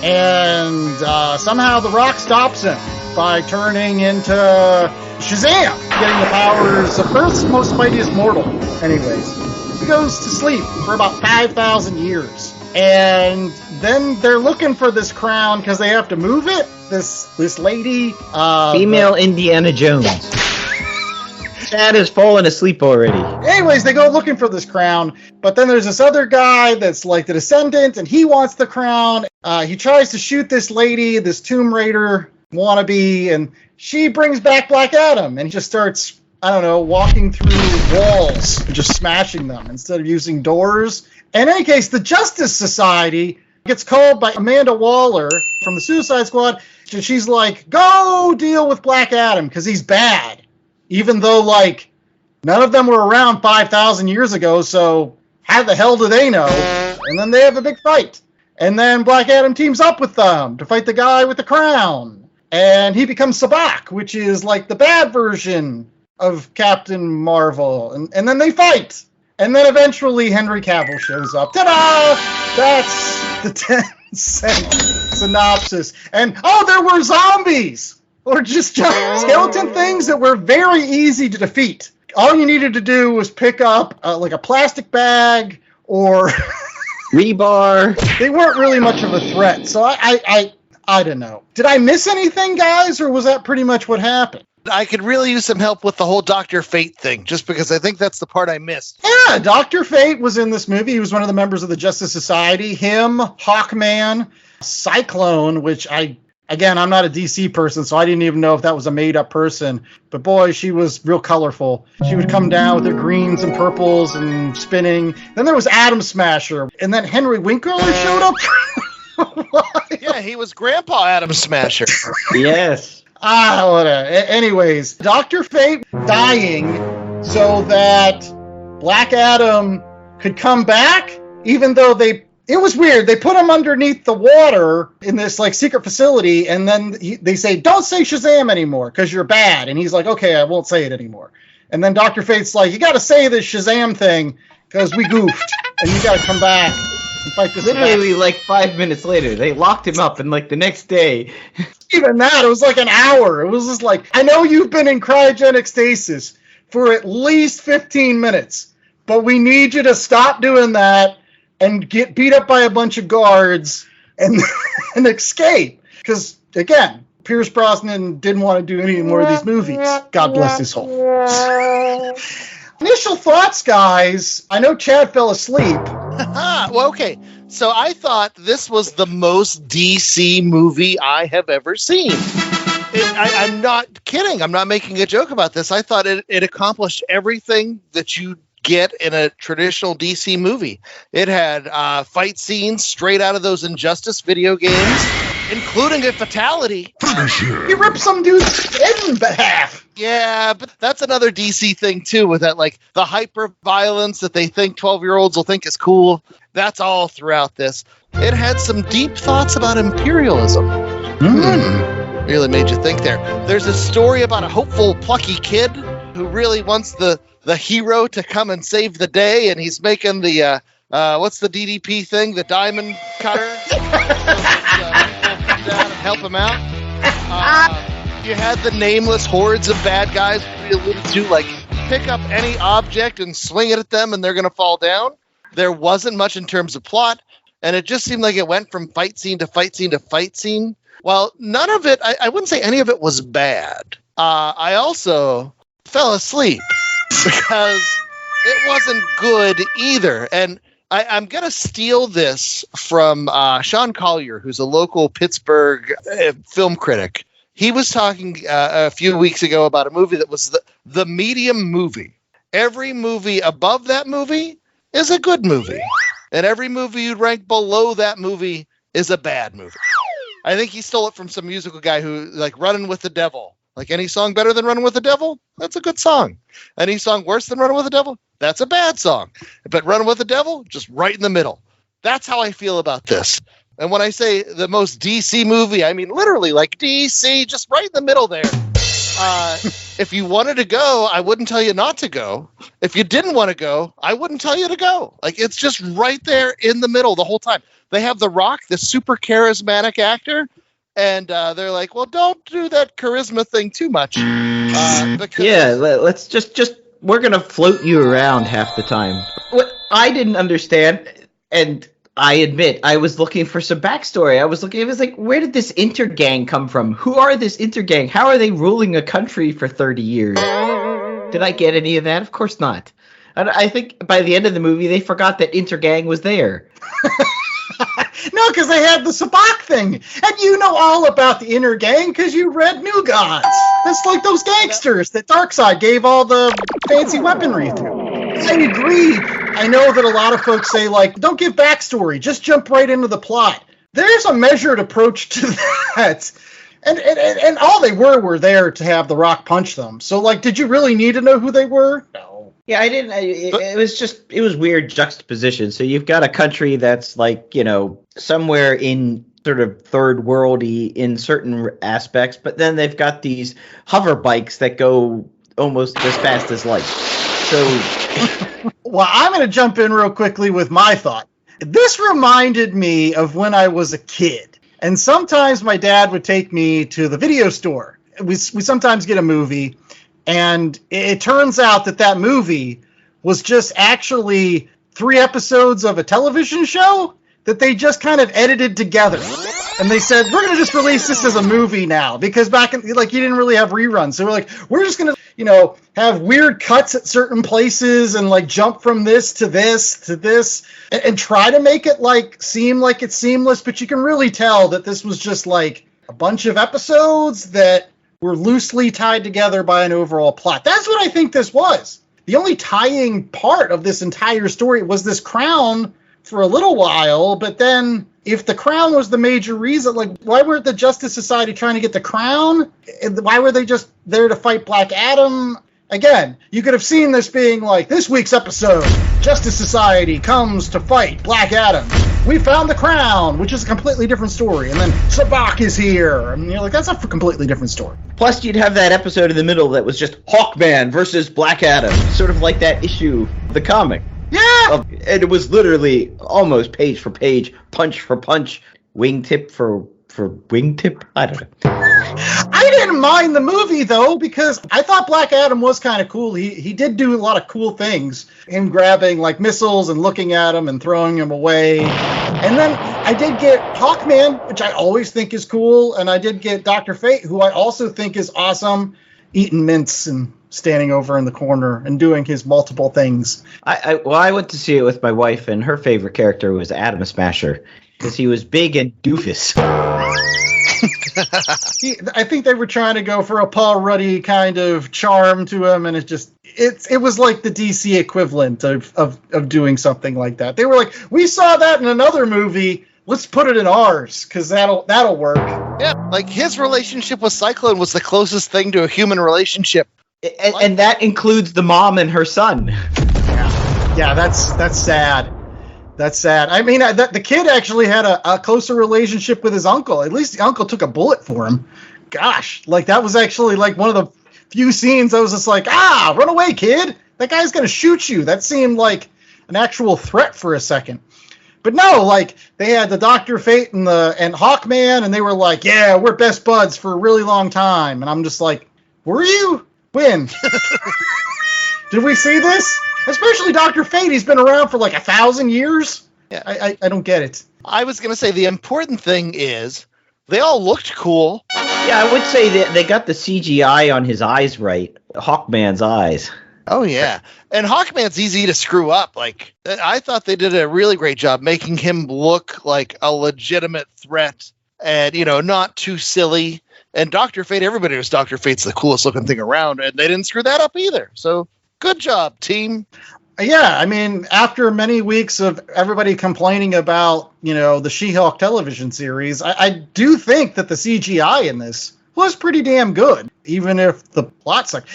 And somehow the Rock stops him by turning into Shazam, getting the powers of Earth's most mightiest mortal. Anyways, he goes to sleep for about 5,000 years. And then they're looking for this crown because they have to move it. This lady... Female Indiana Jones. Chad has fallen asleep already. Anyways, they go looking for this crown, but then there's this other guy that's like the descendant, and he wants the crown. He tries to shoot this lady, this Tomb Raider wannabe, and she brings back Black Adam, and he just starts, I don't know, walking through walls, just smashing them instead of using doors. In any case, the Justice Society gets called by Amanda Waller from the Suicide Squad, and she's like, go deal with Black Adam, because he's bad. Even though, like, none of them were around 5,000 years ago, so how the hell do they know? And then they have a big fight. And then Black Adam teams up with them to fight the guy with the crown. And he becomes Sabak, which is like the bad version of Captain Marvel. And then they fight. And then eventually Henry Cavill shows up. Ta-da! That's the 10-cent synopsis. And, oh, there were zombies! Or just giant skeleton things that were very easy to defeat. All you needed to do was pick up like a plastic bag or rebar. They weren't really much of a threat. So I don't know. Did I miss anything, guys, or was that pretty much what happened? I could really use some help with the whole Dr. Fate thing, just because I think that's the part I missed. Yeah, Dr. Fate was in this movie. He was one of the members of the Justice Society. Him, Hawkman, Cyclone, which Again, I'm not a DC person, so I didn't even know if that was a made-up person. But boy, she was real colorful. She would come down with her greens and purples and spinning. Then there was Atom Smasher. And then Henry Winkler showed up. Yeah, he was Grandpa Atom Smasher. Yes. Whatever. Anyways, Dr. Fate dying so that Black Adam could come back, even though it was weird. They put him underneath the water in this like secret facility, and then they say, don't say Shazam anymore because you're bad. And he's like, okay, I won't say it anymore. And then Dr. Fate's like, you got to say this Shazam thing because we goofed, and you got to come back and fight this. Literally, like 5 minutes later, they locked him up, and like the next day. Even that, it was like an hour. It was just like, I know you've been in cryogenic stasis for at least 15 minutes, but we need you to stop doing that and get beat up by a bunch of guards and escape. Because, again, Pierce Brosnan didn't want to do any more of these movies. God bless his soul. Initial thoughts, guys. I know Chad fell asleep. Well, okay. So I thought this was the most DC movie I have ever seen. I'm not kidding. I'm not making a joke about this. I thought it accomplished everything that you get in a traditional DC movie. It had fight scenes straight out of those Injustice video games, including a fatality. He ripped some dude's head in half. Yeah, but that's another DC thing too, with that, like, the hyper violence that they think 12-year-olds will think is cool. That's all throughout this. It had some deep thoughts about imperialism. Really made you think there. There's a story about a hopeful, plucky kid who really wants the hero to come and save the day, and he's making the what's the DDP thing? The diamond cutter. People come down and help him out. You had the nameless hordes of bad guys we alluded to, like, pick up any object and swing it at them, and they're going to fall down. There wasn't much in terms of plot, and it just seemed like it went from fight scene to fight scene to fight scene. Well, none of it, I wouldn't say any of it was bad. I also fell asleep because it wasn't good either. And I'm going to steal this from Sean Collier, who's a local Pittsburgh film critic. He was talking a few weeks ago about a movie that was the medium movie. Every movie above that movie is a good movie. And every movie you'd rank below that movie is a bad movie. I think he stole it from some musical guy who, like, Running with the Devil. Like, any song better than Running with the Devil? That's a good song. Any song worse than Running with the Devil? That's a bad song. But Running with the Devil, just right in the middle. That's how I feel about this. And when I say the most DC movie, I mean literally, like, DC, just right in the middle there. If you wanted to go, I wouldn't tell you not to go. If you didn't want to go, I wouldn't tell you to go. Like, it's just right there in the middle the whole time. They have The Rock, the super charismatic actor, and they're like, well, don't do that charisma thing too much. Let's just we're going to float you around half the time. What I didn't understand, and I admit, I was looking for some backstory. I was like, where did this intergang come from? Who are this intergang? How are they ruling a country for 30 years? Did I get any of that? Of course not. And I think by the end of the movie, they forgot that intergang was there. No, because they had the Sabak thing. And you know all about the inner gang because you read New Gods. That's like those gangsters that Darkseid gave all the fancy weaponry to. I agree. I know that a lot of folks say, like, don't give backstory. Just jump right into the plot. There's a measured approach to that. And all they were there to have The Rock punch them. So, like, did you really need to know who they were? No. Yeah, I didn't. It was weird juxtaposition. So you've got a country that's, like, somewhere in sort of third worldy in certain aspects, but then they've got these hover bikes that go almost as fast as light. So, well, I'm going to jump in real quickly with my thought. This reminded me of when I was a kid, and sometimes my dad would take me to the video store. We sometimes get a movie. And it turns out that movie was just actually 3 episodes of a television show that they just kind of edited together. And they said, we're going to just release this as a movie now. Because back in, like, you didn't really have reruns. So we're like, we're just going to, have weird cuts at certain places and, like, jump from this to this to this. And try to make it, like, seem like it's seamless. But you can really tell that this was just, like, a bunch of episodes that were loosely tied together by an overall plot. That's what I think this was. The only tying part of this entire story was this crown for a little while, but then if the crown was the major reason, like, why were the Justice Society trying to get the crown? Why were they just there to fight Black Adam? Again, you could have seen this being like, this week's episode, Justice Society comes to fight Black Adam. We found the crown, which is a completely different story. And then Sabak is here. And you're like, that's a completely different story. Plus, you'd have that episode in the middle that was just Hawkman versus Black Adam. Sort of like that issue of the comic. Yeah! And it was literally almost page for page, punch for punch, wingtip for wingtip? I don't know. I didn't mind the movie, though, because I thought Black Adam was kind of cool. He did do a lot of cool things. Him grabbing, like, missiles and looking at them and throwing them away. And then I did get Hawkman, which I always think is cool. And I did get Dr. Fate, who I also think is awesome, eating mints and standing over in the corner and doing his multiple things. I went to see it with my wife, and her favorite character was Atom Smasher, because he was big and doofus. I think they were trying to go for a Paul Ruddy kind of charm to him, and it was like the DC equivalent of doing something like that. They were like, we saw that in another movie, let's put it in ours because that'll work. Yeah, like his relationship with Cyclone was the closest thing to a human relationship, and that includes the mom and her son. Yeah, that's sad. That's sad. I mean, the kid actually had a closer relationship with his uncle. At least the uncle took a bullet for him. Gosh, like that was actually like one of the few scenes I was just like, run away, kid. That guy's going to shoot you. That seemed like an actual threat for a second. But no, like they had the Dr. Fate and Hawkman, and they were like, yeah, we're best buds for a really long time. And I'm just like, were you? When? Did we see this? Especially Dr. Fate, he's been around for like 1,000 years. Yeah. I don't get it. I was going to say the important thing is they all looked cool. Yeah, I would say that they got the CGI on his eyes right. Hawkman's eyes. Oh, yeah. And Hawkman's easy to screw up. Like, I thought they did a really great job making him look like a legitimate threat and, not too silly. And Dr. Fate, everybody knows Dr. Fate's the coolest looking thing around, and they didn't screw that up either. So good job, team. Yeah, I mean, after many weeks of everybody complaining about, the She-Hulk television series, I do think that the CGI in this was pretty damn good, even if the plot sucked.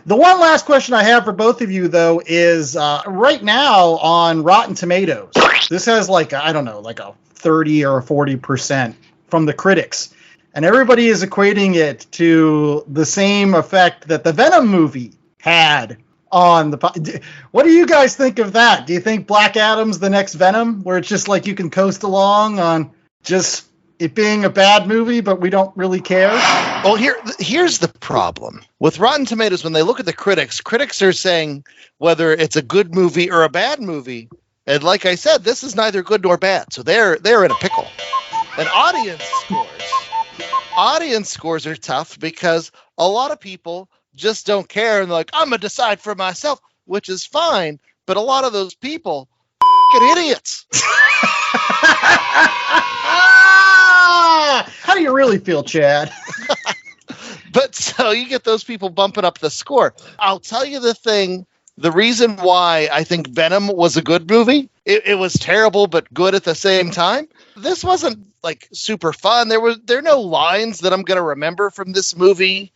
The one last question I have for both of you, though, is right now on Rotten Tomatoes, this has like a 30 or 40% from the critics. And everybody is equating it to the same effect that the Venom movie had on the. What do you guys think of that? Do you think Black Adam's the next Venom, where it's just like you can coast along on just it being a bad movie, but we don't really care? Well, here's the problem with Rotten Tomatoes. When they look at the critics are saying whether it's a good movie or a bad movie, and like I said, this is neither good nor bad, so they're in a pickle. And audience scores are tough because a lot of people just don't care and they're like, I'm gonna decide for myself, which is fine, but a lot of those people idiots. How do you really feel, Chad? But so you get those people bumping up the score. I'll tell you the reason why I think Venom was a good movie, it was terrible but good at the same time. This wasn't like super fun. There are no lines that I'm gonna remember from this movie.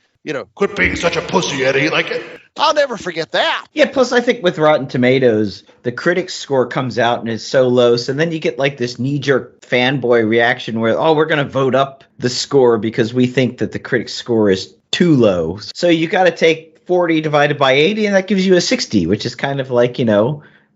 Quit being such a pussy, Eddie. Like, I'll never forget that. Yeah, plus I think with Rotten Tomatoes, the critics score comes out and is so low, so then you get like this knee-jerk fanboy reaction where, we're going to vote up the score because we think that the critics score is too low. So you got to take 40 divided by 80, and that gives you a 60, which is kind of like,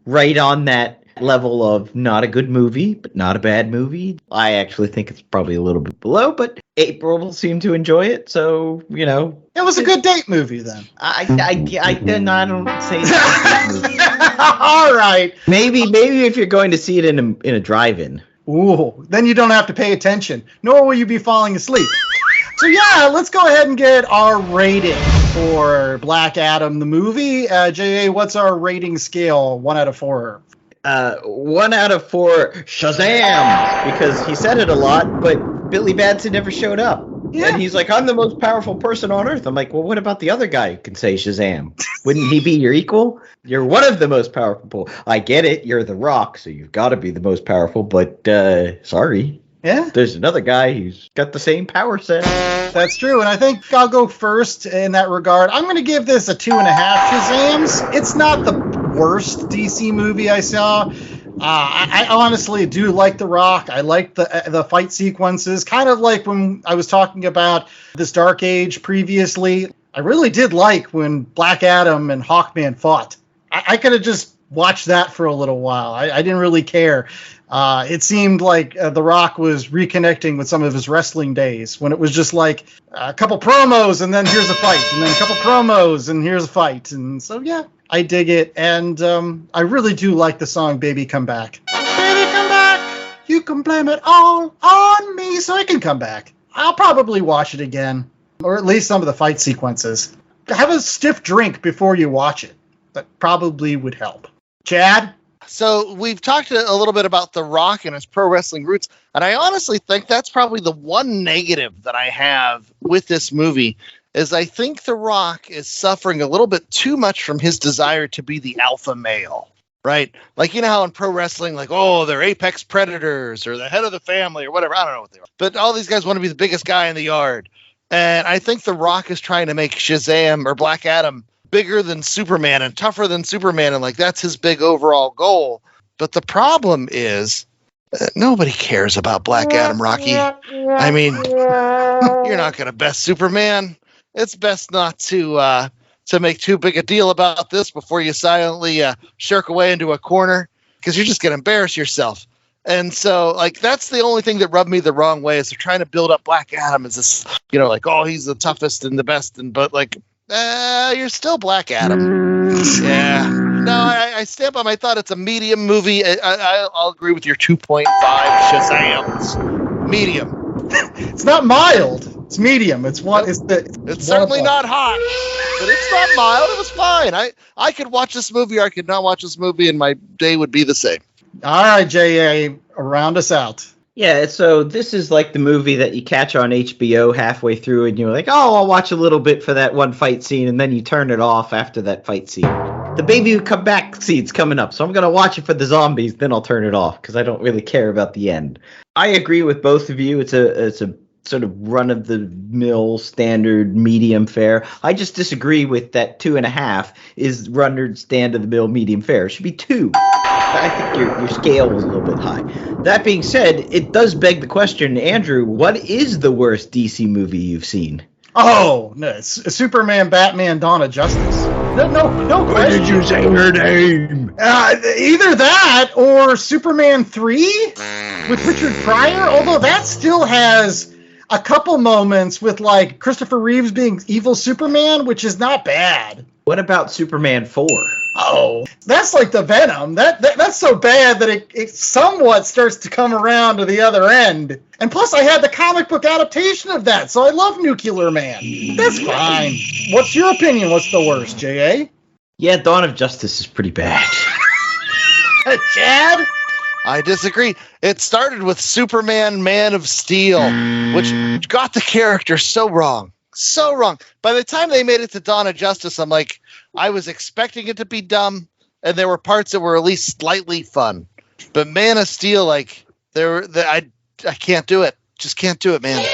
right on that level of not a good movie, but not a bad movie. I actually think it's probably a little bit below, but April seemed to enjoy it, so it was a good date movie then. I don't say that. All right, maybe if you're going to see it in a drive-in. Ooh, then you don't have to pay attention, nor will you be falling asleep. So yeah, let's go ahead and get our rating for Black Adam the movie. J.A., what's our rating scale? 1 out of 4. 1 out of 4 Shazam, because he said it a lot, but Billy Batson never showed up. Yeah. And he's like, I'm the most powerful person on Earth. I'm like, well, what about the other guy who can say Shazam? Wouldn't he be your equal? You're one of the most powerful. I get it. You're The Rock, so you've got to be the most powerful, but sorry. Yeah. There's another guy who's got the same power set. That's true, and I think I'll go first in that regard. I'm going to give this a 2.5 Shazams. It's not the worst DC movie I saw. I honestly do like The Rock. I like the fight sequences, kind of like when I was talking about this Dark Age previously. I really did like when Black Adam and Hawkman fought. I could have just watched that for a little while. I didn't really care. It seemed like The Rock was reconnecting with some of his wrestling days when it was just like a couple promos and then here's a fight, and then a couple promos and here's a fight. And so, yeah, I dig it. And I really do like the song Baby Come Back. Baby Come Back, you can blame it all on me, so I can come back. I'll probably watch it again, or at least some of the fight sequences. Have a stiff drink before you watch it. That probably would help. Chad? So we've talked a little bit about The Rock and his pro wrestling roots, and I honestly think that's probably the one negative that I have with this movie is I think The Rock is suffering a little bit too much from his desire to be the alpha male, right? Like, you know how in pro wrestling, like, oh, they're apex predators or the head of the family or whatever. I don't know what they are. But all these guys want to be the biggest guy in the yard. And I think The Rock is trying to make Shazam or Black Adam bigger than Superman and tougher than Superman. And like, that's his big overall goal. But the problem is nobody cares about Black Adam, Rocky. I mean, you're not going to best Superman. It's best not to make too big a deal about this before you silently shirk away into a corner, because you're just going to embarrass yourself. And so, like, that's the only thing that rubbed me the wrong way is they're trying to build up Black Adam as this, you know, like, oh, he's the toughest and the best. But like, you're still Black Adam. Yeah. No, I stand by my thought. It's a medium movie. I'll agree with your 2.5 Shazams. Medium. It's not mild. It's medium. It's certainly not hot, but it's not mild. It was fine. I could watch this movie or I could not watch this movie, and my day would be the same. All right, J.A., round us out. Yeah, so this is like the movie that you catch on HBO halfway through and you're like, oh, I'll watch a little bit for that one fight scene, and then you turn it off after that fight scene. The baby who come back scene's coming up, so I'm going to watch it for the zombies, then I'll turn it off because I don't really care about the end. I agree with both of you. It's a sort of run-of-the-mill standard medium fare. I just disagree with that 2.5 is runner stand-of-the-mill medium fare. It should be 2. I think your scale was a little bit high. That being said, it does beg the question, Andrew, what is the worst DC movie you've seen? Oh, no, it's Superman, Batman, Dawn of Justice. No question. Why did you say her name? Either that or Superman 3 with Richard Pryor, although that still has a couple moments with, like, Christopher Reeves being evil Superman, which is not bad. What about Superman 4? Oh, that's like the Venom. That's so bad that it somewhat starts to come around to the other end. And plus, I had the comic book adaptation of that, so I love Nuclear Man. That's fine. What's your opinion? What's the worst, J.A.? Yeah, Dawn of Justice is pretty bad. Chad? I disagree. It started with Superman, Man of Steel, which got the character so wrong. So wrong. By the time they made it to Dawn of Justice, I'm like, I was expecting it to be dumb, and there were parts that were at least slightly fun. But Man of Steel, like, I can't do it. Just can't do it, man.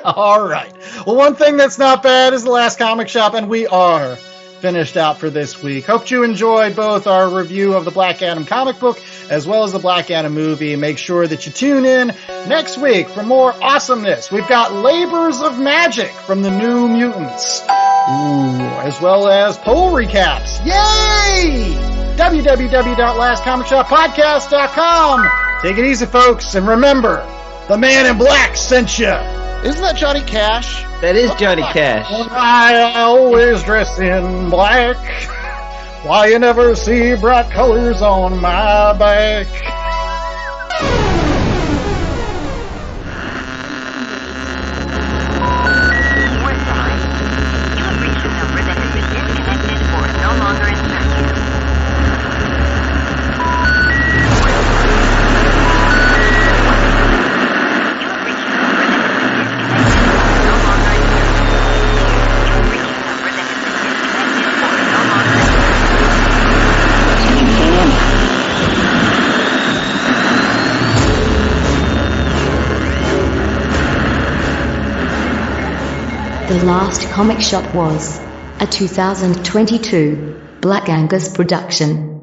All right. Well, one thing that's not bad is The Last Comic Shop, and we are finished out for this week. Hope you enjoyed both our review of the Black Adam comic book as well as the Black Adam movie. Make sure that you tune in next week for more awesomeness. We've got Labors of Magic from the New Mutants. As well as poll recaps. Yay! www.lastcomicshoppodcast.com. Take it easy, folks, and remember, the man in black sent you. Isn't that Johnny Cash? That is Johnny Cash. I always dress in black. Why you never see bright colors on my back? The Last Comic Shop was a 2022 Black Angus production.